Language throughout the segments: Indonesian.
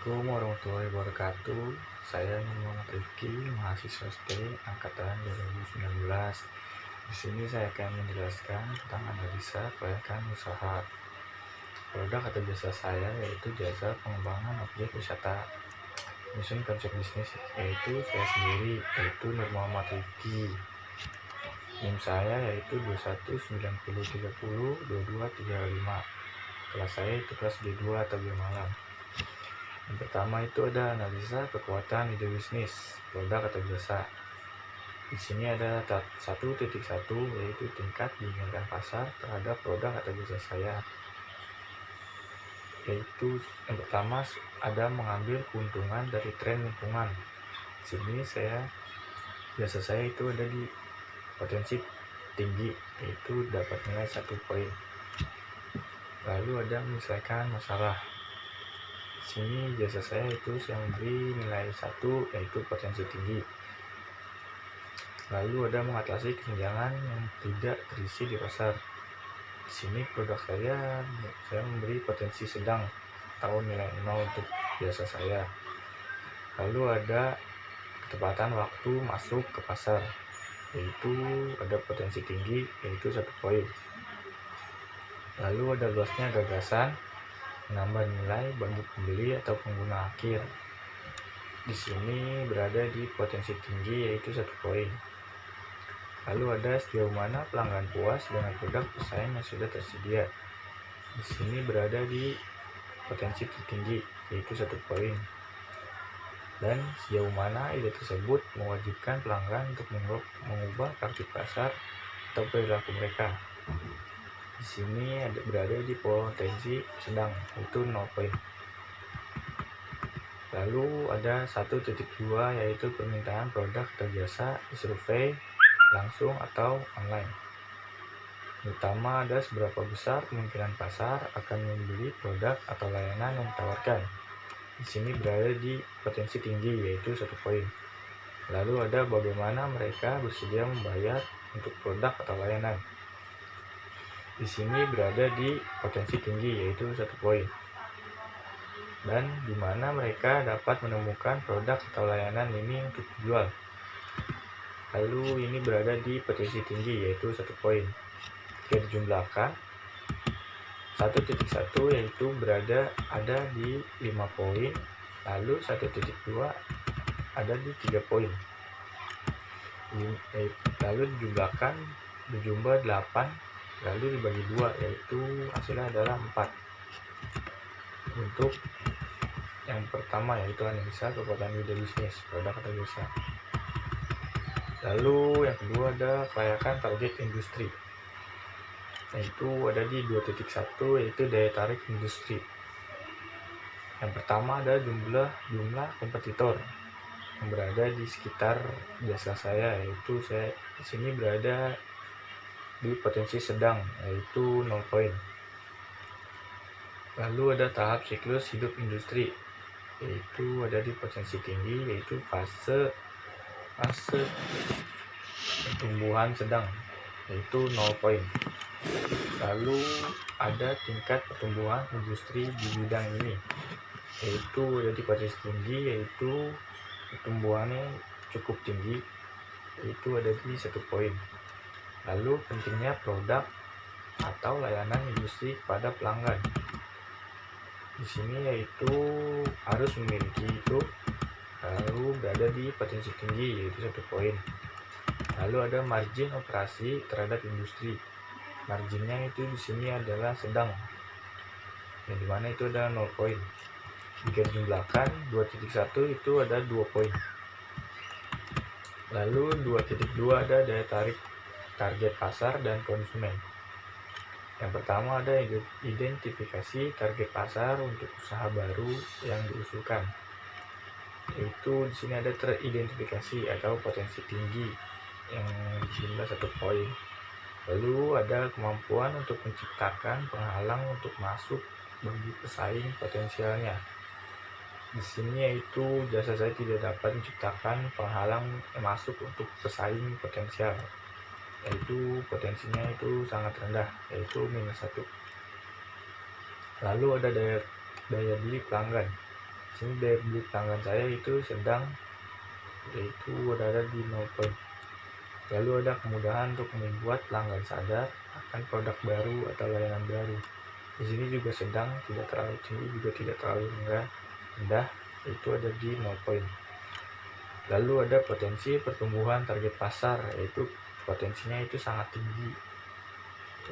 Assalamualaikum warahmatullahi wabarakatuh. Saya Muhammad Rifki, mahasiswa STI angkatan 2019. Di sini saya akan menjelaskan tentang analisa kelayakan usaha. Produk atau jasa saya yaitu jasa pengembangan objek wisata. Menyusun konsep bisnis yaitu saya sendiri, yaitu Nur Muhammad Rifki. NIM saya yaitu 2190302235. Kelas saya itu kelas G2 atau G malam. Yang pertama itu ada analisa kekuatan ide bisnis, produk atau jasa. Di sini ada 1.1 yaitu tingkat diinginkan pasar terhadap produk atau jasa saya. Yaitu yang pertama ada mengambil keuntungan dari tren lingkungan. Di sini jasa saya itu ada di potensi tinggi, yaitu dapat nilai 1 poin. Lalu ada menyelesaikan masalah. Di sini jasa saya itu saya memberi nilai 1 yaitu potensi tinggi. Lalu ada mengatasi kesenjangan yang tidak terisi di pasar. Di sini produk saya memberi potensi sedang atau nilai 0 untuk jasa saya. Lalu ada ketepatan waktu masuk ke pasar, yaitu ada potensi tinggi yaitu 1 poin. Lalu ada luasnya gagasan, menambah nilai bagi pembeli atau pengguna akhir. Di sini berada di potensi tinggi yaitu 1 poin. Lalu ada sejauh mana pelanggan puas dengan produk pesaing yang sudah tersedia. Di sini berada di potensi tertinggi yaitu 1 poin. Dan sejauh mana ide tersebut mewajibkan pelanggan untuk mengubah praktik pasar atau perilaku mereka. Di sini berada di potensi sedang yaitu 0 poin. Lalu ada 1.2 yaitu permintaan produk atau jasa disurvei langsung atau online. Pertama ada seberapa besar kemungkinan pasar akan membeli produk atau layanan yang ditawarkan. Di sini berada di potensi tinggi yaitu 1 poin. Lalu ada bagaimana mereka bersedia membayar untuk produk atau layanan. Di sini berada di potensi tinggi yaitu 1 poin. Dan di mana mereka dapat menemukan produk atau layanan ini untuk dijual. Lalu ini berada di potensi tinggi yaitu 1 poin. Jika dijumlahkan 1.1 yaitu ada di 5 poin, lalu 1.2 ada di 3 poin. Lalu dijumlahkan berjumlah 8, lalu dibagi 2 yaitu hasilnya adalah 4. Untuk yang pertama yaitu analisa kekuatan ide bisnis, produk atau jasa. Lalu yang kedua ada kelayakan target industri, yaitu ada di 2.1 yaitu daya tarik industri. Yang pertama ada jumlah kompetitor yang berada di sekitar jasa saya, yaitu saya di sini berada di potensi sedang yaitu 0 poin. Lalu ada tahap siklus hidup industri, yaitu ada di potensi tinggi yaitu fase pertumbuhan sedang yaitu 0 poin. Lalu ada tingkat pertumbuhan industri di bidang ini, yaitu ada di potensi tinggi yaitu pertumbuhannya cukup tinggi yaitu ada di 1 poin. Lalu pentingnya produk atau layanan industri kepada pelanggan. Di sini yaitu harus memiliki itu, lalu berada di potensi tinggi yaitu 1 poin. Lalu ada margin operasi terhadap industri. Marginnya itu di sini adalah sedang, yang dimana itu ada 0 poin. Jika dijumlahkan 2.1 itu ada 2 poin. Lalu 2.2 ada daya tarik target pasar dan konsumen. Yang pertama ada identifikasi target pasar untuk usaha baru yang diusulkan. Yaitu di sini ada teridentifikasi atau potensi tinggi yang jumlah 1 poin. Lalu ada kemampuan untuk menciptakan penghalang untuk masuk bagi pesaing potensialnya. Di sini yaitu jasa saya tidak dapat menciptakan penghalang masuk untuk pesaing potensial, yaitu potensinya itu sangat rendah yaitu -1. Lalu ada daya beli pelanggan. Sini daya beli pelanggan saya itu sedang, yaitu berada di 0 poin. Lalu ada kemudahan untuk membuat pelanggan sadar akan produk baru atau layanan baru. Di sini juga sedang, tidak terlalu tinggi juga tidak terlalu rendah, itu ada di 0 poin. Lalu ada potensi pertumbuhan target pasar, yaitu potensinya itu sangat tinggi,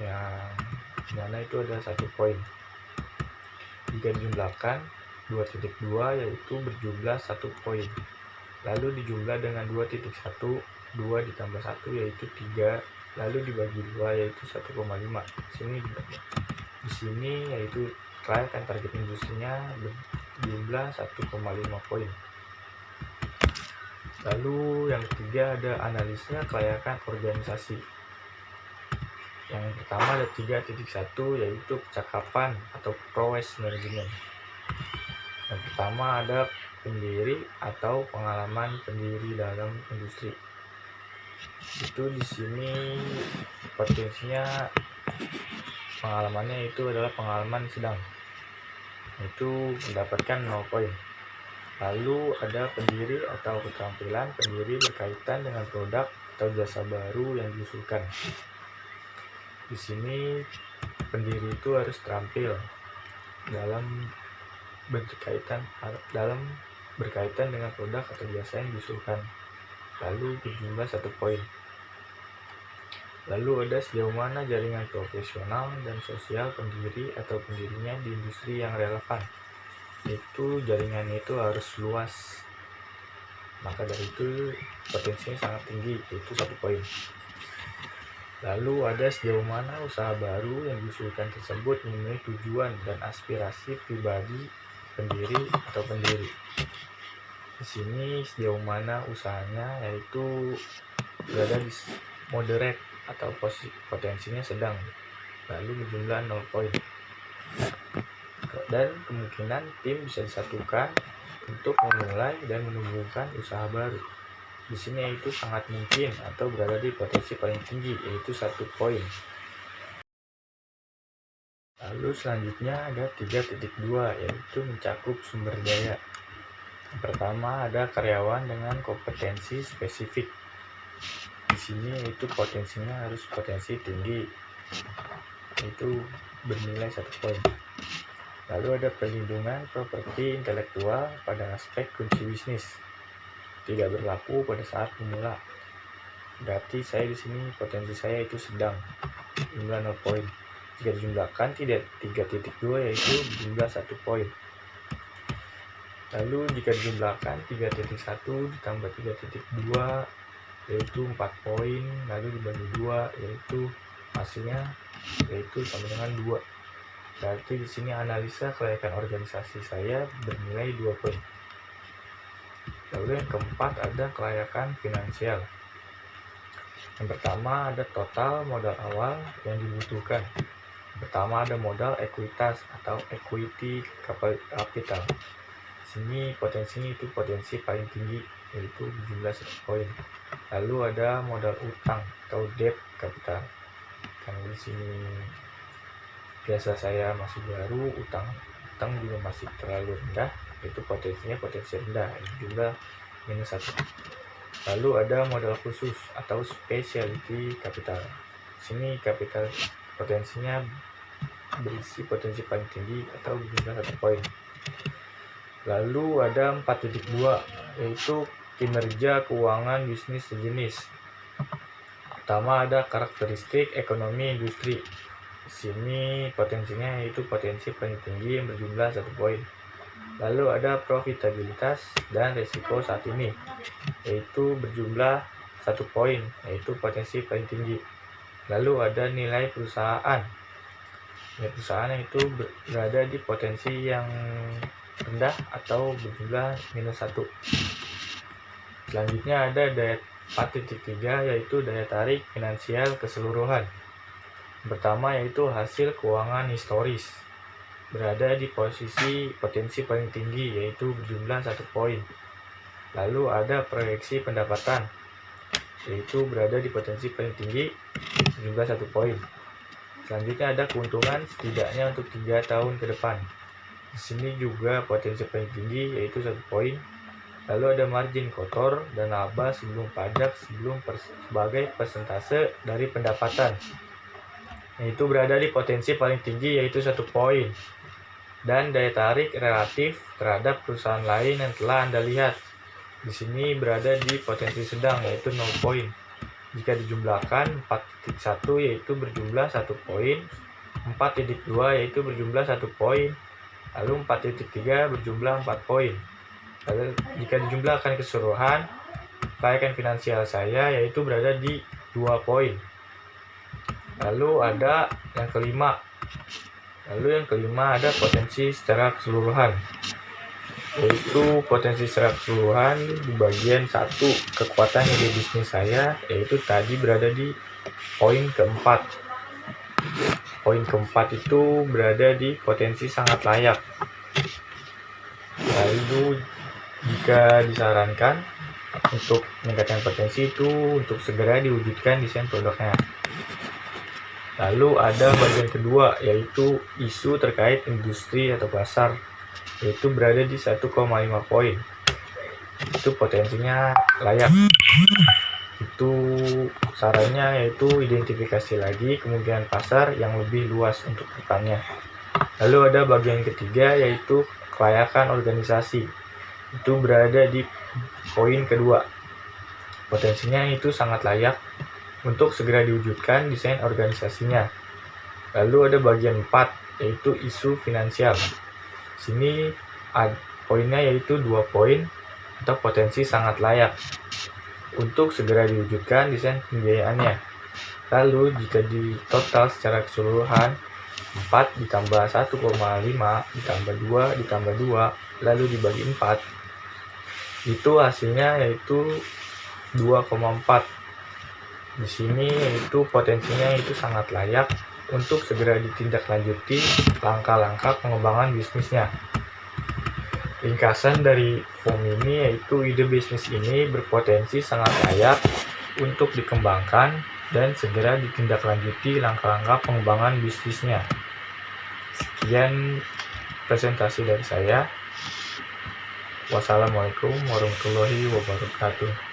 yang mana itu ada 1 poin. Jika dijumlahkan 2.2 yaitu berjumlah 1 poin. Lalu dijumlah dengan 2.1, 2 ditambah 1 yaitu 3, lalu dibagi 2 yaitu 1,5. Di sini yaitu kelayakan target industrinya berjumlah 1,5 poin. Lalu yang ketiga ada analisa kelayakan organisasi. Yang pertama ada 3.1 yaitu kecakapan atau prowess management. Yang pertama ada pendiri atau pengalaman pendiri dalam industri. Itu di sini potensinya pengalamannya itu adalah pengalaman sedang, itu mendapatkan 0 poin. Lalu ada pendiri atau keterampilan pendiri berkaitan dengan produk atau jasa baru yang diusulkan. Di sini pendiri itu harus terampil dalam berkaitan dengan produk atau jasa yang diusulkan, lalu berjumlah 1 poin. Lalu ada sejauh mana jaringan profesional dan sosial pendiri atau pendirinya di industri yang relevan, itu jaringannya itu harus luas, maka dari itu potensinya sangat tinggi, yaitu 1 poin. Lalu ada sejauh mana usaha baru yang diusulkan tersebut memenuhi tujuan dan aspirasi pribadi pendiri atau pendiri. Di sini sejauh mana usahanya yaitu berada di moderate atau potensinya sedang, lalu berjumlah 0 poin. Dan kemungkinan tim bisa disatukan untuk memulai dan menumbuhkan usaha baru. Di sini yaitu sangat mungkin atau berada di potensi paling tinggi, yaitu 1 poin. Lalu selanjutnya ada 3.2 yaitu mencakup sumber daya. Yang pertama ada karyawan dengan kompetensi spesifik. Di sini yaitu potensinya harus potensi tinggi, itu bernilai 1 poin. Lalu ada perlindungan properti intelektual pada aspek kunci bisnis, tidak berlaku pada saat pemula. Berarti saya di sini potensi saya itu sedang, jumlah 0 poin. Jika dijumlahkan 3.2 yaitu jumlah 1 poin. Lalu jika dijumlahkan 3.1 ditambah 3.2 yaitu 4 poin, lalu dibagi 2 yaitu hasilnya yaitu sama dengan 2. Berarti di sini analisa kelayakan organisasi saya bernilai 2 poin. Lalu yang keempat ada kelayakan finansial. Yang pertama ada total modal awal yang dibutuhkan. Pertama ada modal ekuitas atau equity capital. Sini potensinya itu potensi paling tinggi, yaitu jumlah 1 poin. Lalu ada modal utang atau debt capital. Karena di sini biasa saya masih baru, utang juga masih terlalu rendah, itu potensinya potensi rendah, jumlah minus 1. Lalu ada modal khusus atau specialty capital. Sini kapital potensinya berisi potensi paling tinggi atau jumlah 1 poin. Lalu ada 4.2 yaitu kinerja keuangan bisnis sejenis. Pertama ada karakteristik ekonomi industri. Di sini potensinya yaitu potensi paling tinggi yang berjumlah 1 poin. Lalu ada profitabilitas dan risiko saat ini, yaitu berjumlah 1 poin, yaitu potensi paling tinggi. Lalu ada nilai perusahaan. Nilai perusahaan itu berada di potensi yang rendah atau berjumlah minus 1. Selanjutnya ada daya 4.3 yaitu daya tarik finansial keseluruhan. Pertama yaitu hasil keuangan historis, berada di posisi potensi paling tinggi yaitu berjumlah 1 poin. Lalu ada proyeksi pendapatan, yaitu berada di potensi paling tinggi berjumlah 1 poin. Selanjutnya ada keuntungan setidaknya untuk 3 tahun ke depan. Di sini juga potensi paling tinggi yaitu 1 poin. Lalu ada margin kotor dan laba sebelum pajak sebagai persentase dari pendapatan, yaitu berada di potensi paling tinggi yaitu 1 poin. Dan daya tarik relatif terhadap perusahaan lain yang telah Anda lihat di sini berada di potensi sedang yaitu 0 poin. Jika dijumlahkan 4.1 yaitu berjumlah 1 poin, 4.2 yaitu berjumlah 1 poin, lalu 4.3 berjumlah 4 poin. Lalu jika dijumlahkan keseluruhan, kekayaan finansial saya yaitu berada di 2 poin. Lalu ada yang kelima. Ada potensi secara keseluruhan. Yaitu potensi secara keseluruhan di bagian 1 kekuatan ide bisnis saya yaitu tadi berada di poin keempat. Poin keempat itu berada di potensi sangat layak. Lalu jika disarankan untuk meningkatkan potensi itu untuk segera diwujudkan desain produknya. Lalu ada bagian kedua yaitu isu terkait industri atau pasar, yaitu berada di 1,5 poin. Itu potensinya layak. Itu sarannya yaitu identifikasi lagi kemungkinan pasar yang lebih luas untuk depannya. Lalu ada bagian ketiga yaitu kelayakan organisasi. Itu berada di poin kedua. Potensinya itu sangat layak untuk segera diwujudkan desain organisasinya. Lalu ada bagian 4 yaitu isu finansial. Sini poinnya yaitu 2 poin atau potensi sangat layak untuk segera diwujudkan desain pembiayaannya. Lalu jika di total secara keseluruhan 4 ditambah 1,5 ditambah 2 ditambah 2 lalu dibagi 4, itu hasilnya yaitu 2,4. Di sini yaitu potensinya itu sangat layak untuk segera ditindaklanjuti langkah-langkah pengembangan bisnisnya. Ringkasan dari form ini yaitu ide bisnis ini berpotensi sangat layak untuk dikembangkan dan segera ditindaklanjuti langkah-langkah pengembangan bisnisnya. Sekian presentasi dari saya. Wassalamualaikum warahmatullahi wabarakatuh.